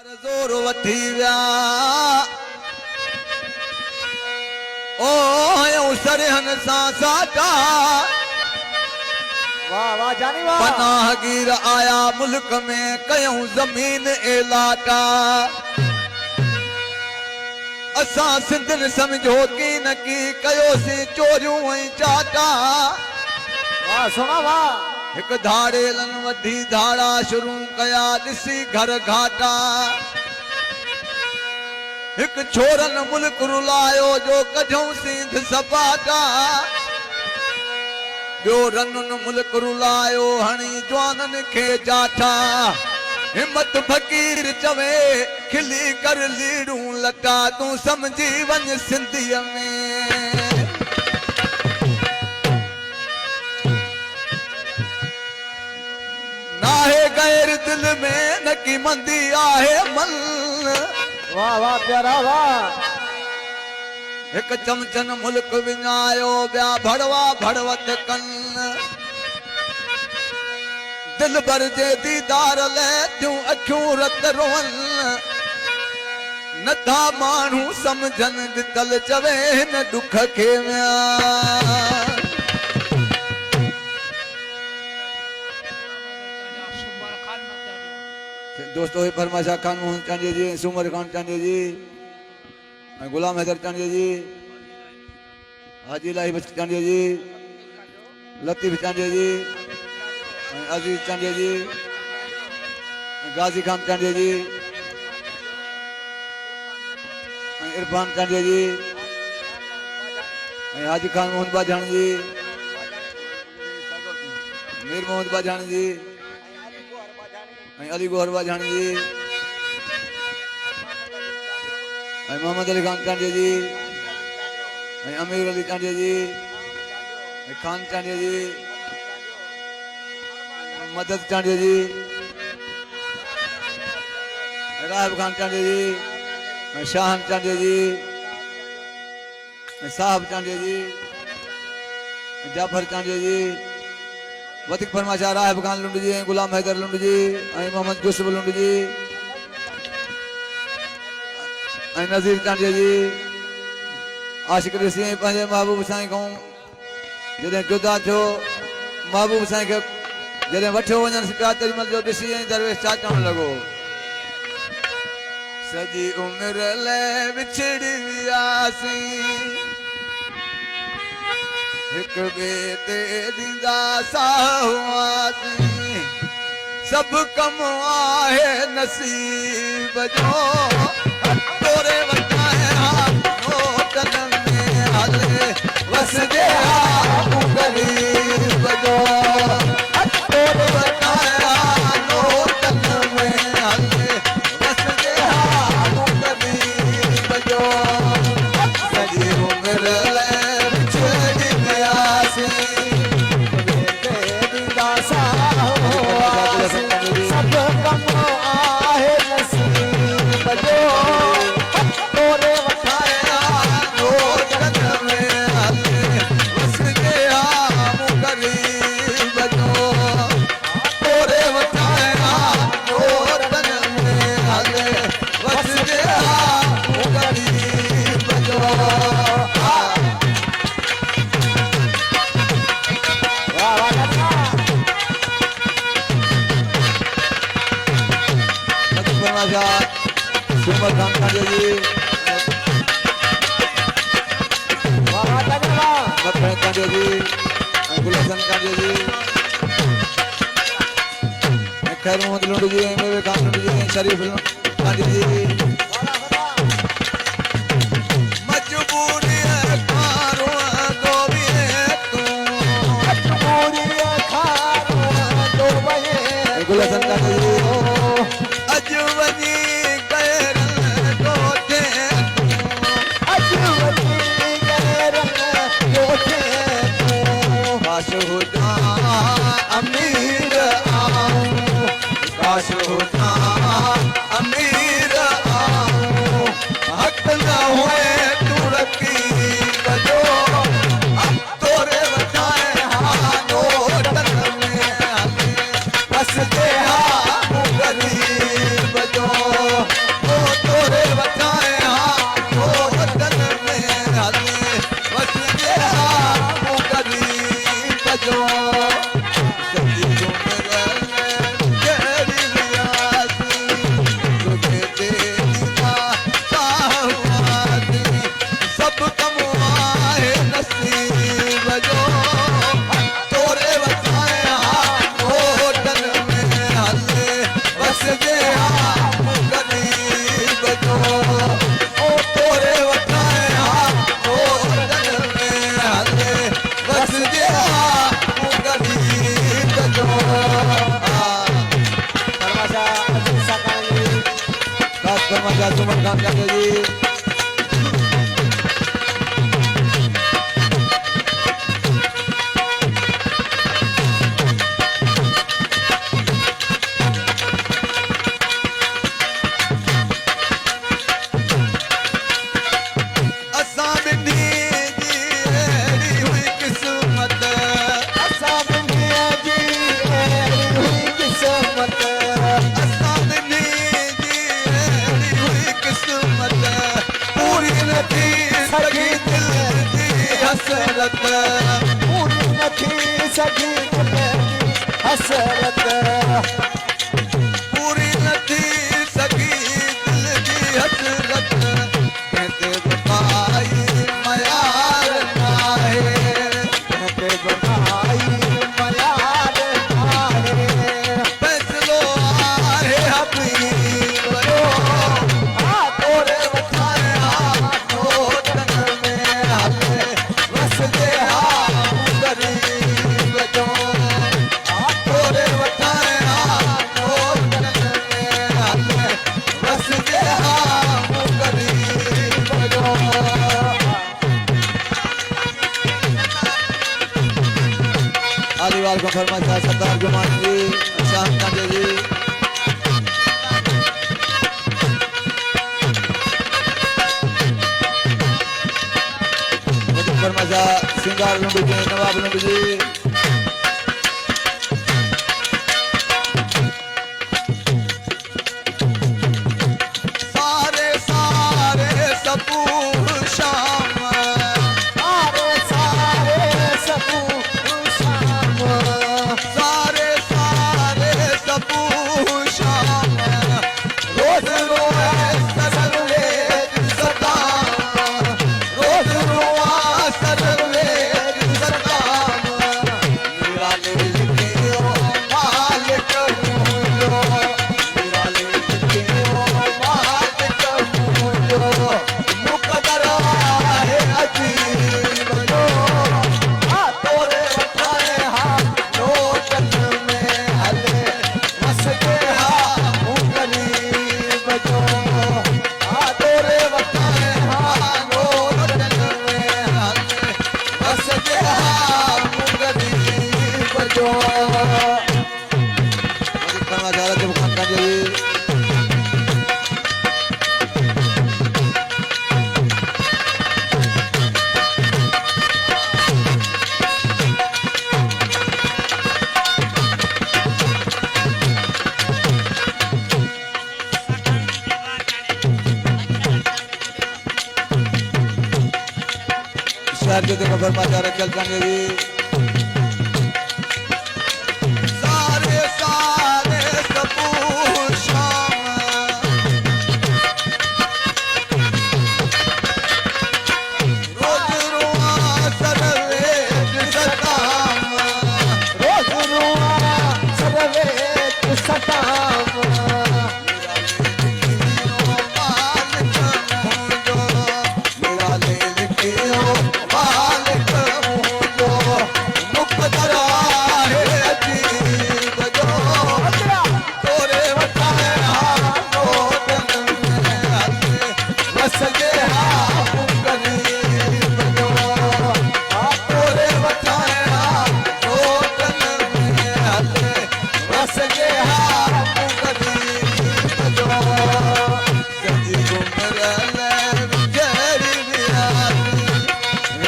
जोर वठी विया ओ सरहन सां साटा वाह वाह जानी वाह पनाहगीर आया मुल्क में कयूं जमीन एलाटा असां सिंधन समझोती न की कयोसीं चोरियूं ऐं चाटा वाह सुना वाह एक धाड़ेलन वधी धाड़ा शुरू कया दिसी घर घाटा एक छोरन मुल्क रुलायो जो कढूं सिंध सपाटा ॿियो रनुन मुल्क रुलायो हणी जवानन खे जाठा हिम्मत फकीर चवे खिली कर लीड़ूं लटा तूं समझी वञ सिंधीअ में नाहे गैर दिल में न की मंदी आहे मन वाह वाह प्यारा वाह एक चमचन मुल्क विञायो ॿिया भड़वा भड़वत कन दिल भर जे दीदार लाइ थियूं अखियूं रत रोवन नथा माण्हू समझन ॾितल चवे हिन दुख खे दोस्तों फरमाशा खान मोहन चांडिया जी सुमर खान चांडिया जी गुलाम हैदर चांडिया जी हाजी लाही चांडिया जी लतीफ चांडिया जी अजीज चांडिया जी गाजी खान चांडिया जी इरफान चांडिया जी हाजी खान मोहन बाजान जी मीर मोहम्मद बाजान जी अली गोहर बाजानी जी मोहम्मद अली खान चांडिया जी अमीर अली चांडिया जी खान चांडिया जी मदद चांडिया जी राहब खान चांडिया जी शाहन चांडिया जी साहब चांडिया जी जाफर चांडिया जी वधिक फरमाशा राहब खान लुंड जी गुलाम हैदर लुंड जी मोहम्मद यूसुफ लुंड जी नज़ीर चांडिया जी आशिक ॾिसी पंहिंजे महबूब साईं खां जॾहिं जुदा थियो महबूब साईं खे जॾहिं वठियो वञनि पिया तेॾीमहिल जो ॾिसी दरवेश छा चवणु लॻो सॼी उमिरि लाइ विछड़ी वियासीं एक बेटे दीदा साहुआसीं सब कम आहे नसीब जो तोरे वटाए नोटन में हले वस जे गरीब जो तोरे वटाए नोटन में हले वस जे गरीब जो सॼी उमिरि सब कम आहे नसीब जो तोरे वठाया नोटन में हले वस जे गरीब जो तोरे वठाया नोटन में हले वस जे गरीब जो सुमर खान चांडिया जी चांडिया जी गुलशन चांडिया जी खैर मोहम्मद लुंड जी मेरे खान लुंड जी शरीफ चांडिया जी मजबूरी खारो दो भी तू मजबूरी खारो दो बहे गुलशन चांडिया जी अजवनी अमीर आऊं काश होता अमीर आऊं हक न हुए तू रखी बजो तोरे वठाए हानो तन में बस दे हा गरीब जो फरमाइश सुमन खान चांदिया जी पूरी नथी सगी हसरत पूरी नथी सगी दिल की हसरत कहते बताई मयार नाहे कहते बनाई मयार नाहे फैसलो आहे हबीब जो तोरे वठाए हाथों तन में हले वस दे गरीब जो तोरे वठाए हाथों तन में हले वस दे गरीब जो आलीवाल को फरमाइश सरदार जुमान जी शाम चांदिया जी फरमाइश सिंगार लुंडी जी नवाब लुंडी जी सारे सारे सबू शाम सारे सारे सबू शाम सारे सारे सबू शाम रोज रोए सरवेद सदाम रोज रोआ सरवेद सदाम निराले लिखियो मालिक मुझो निराले लिखियो मालिक मुझो मुकदर है अजीब जो तोरे वठाए लोटन में हले वस के गरीब जो तोरे वठाए लोटन में हले वस के गरीब जो फरमाइश जब खान चांदिया जी शहर के देखो फरमाइश रखल चांदिया जी सारे सारे सबू शाम रोज रुआ सरवेद सदाम रोज रुआ सरवेद सदाम मालिक मुझो निराले लिखियो मालिक मुझो मुकदर आहे अजीब जो तोरे वठाए लोटन में हले वस गे गरीब जो तोरे वठाए लोटन में हले वस गे गरीब जो सजी गुमरले विचरी विराती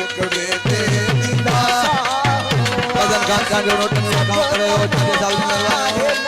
एक बेटे दीदा भजन खान चांदिया नोट में काम करे हो चांदिया साल में